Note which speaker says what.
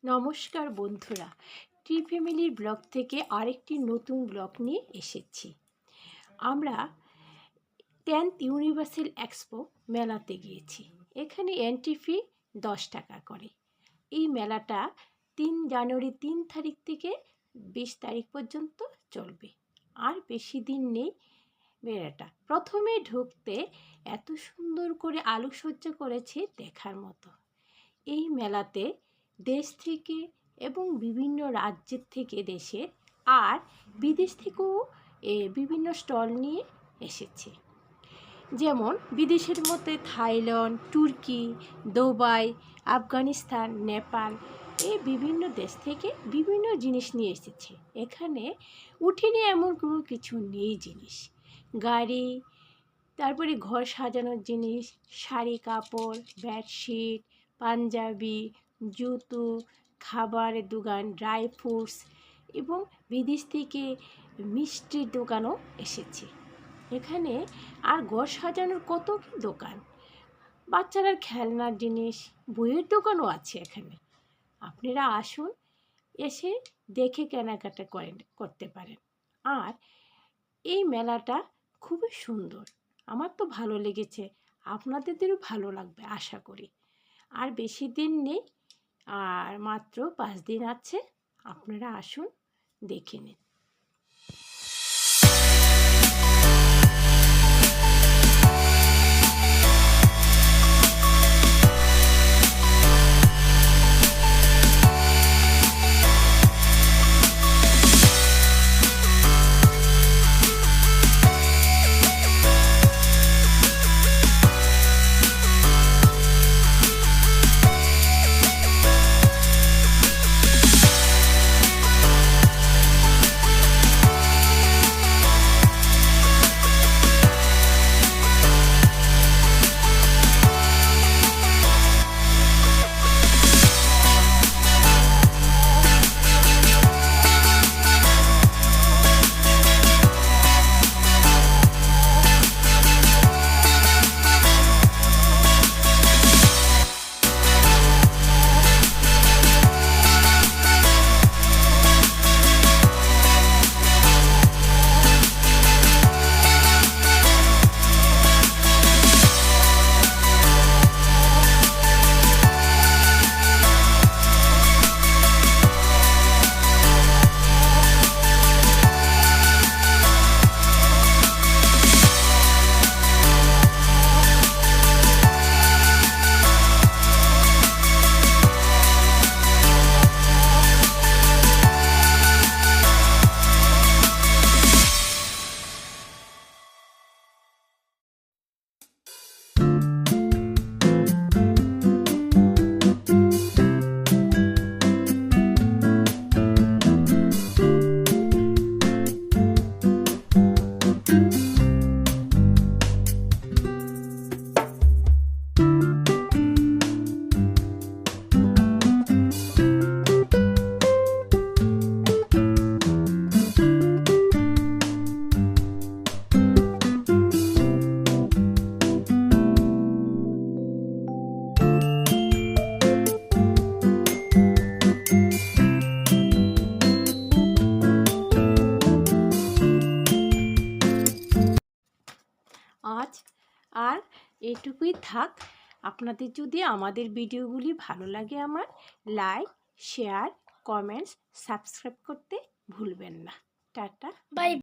Speaker 1: নমস্কার বন্ধুরা, ট্রি ফ্যামিলির ব্লগ থেকে আরেকটি নতুন ব্লগ নিয়ে এসেছি। আমরা 10th ইউনিভার্সাল এক্সপো মেলাতে গিয়েছি। এখানে এন্ট্রি ফি 10 টাকা করে। এই মেলাটা 3 জানুয়ারি 3 তারিখ থেকে 20 তারিখ পর্যন্ত চলবে, আর বেশি দিন নেই মেলাটা। প্রথমে ঢুকতে এত সুন্দর করে আলোকসজ্জা করেছে দেখার মতো। এই মেলাতে দেশ থেকে এবং বিভিন্ন রাজ্যের থেকে দেশের আর বিদেশ থেকেও বিভিন্ন স্টল নিয়ে এসেছে। যেমন বিদেশের মধ্যে থাইল্যান্ড, তুর্কি, দুবাই, আফগানিস্তান, নেপাল এই বিভিন্ন দেশ থেকে বিভিন্ন জিনিস নিয়ে এসেছে। এখানে উঠিনি এমন কোনো কিছু নেই জিনিস, গাড়ি, তারপরে ঘর সাজানোর জিনিস, শাড়ি, কাপড়, বেডশিট, পাঞ্জাবি, জুতো, খাবারের দোকান, ড্রাই ফ্রুটস এবং বিদেশ থেকে মিষ্টির দোকানও এসেছে এখানে। আর ঘর সাজানোর কত কি দোকান, বাচ্চাদের খেলনার জিনিস, বইয়ের দোকানও আছে এখানে। আপনারা আসুন, এসে দেখে কেনাকাটা করতে পারেন। আর এই মেলাটা খুবই সুন্দর, আমার তো ভালো লেগেছে, আপনাদেরও ভালো লাগবে আশা করি। আর বেশি দিন নেই, আর মাত্র 5 দিন আছে। আপনারা আসুন, দেখে নিন। আজ আর এটুকুই থাক। আপনাদের যদি আমাদের ভিডিওগুলি ভালো লাগে, আমার লাইক, শেয়ার, কমেন্টস, সাবস্ক্রাইব করতে ভুলবেন না। টাটা।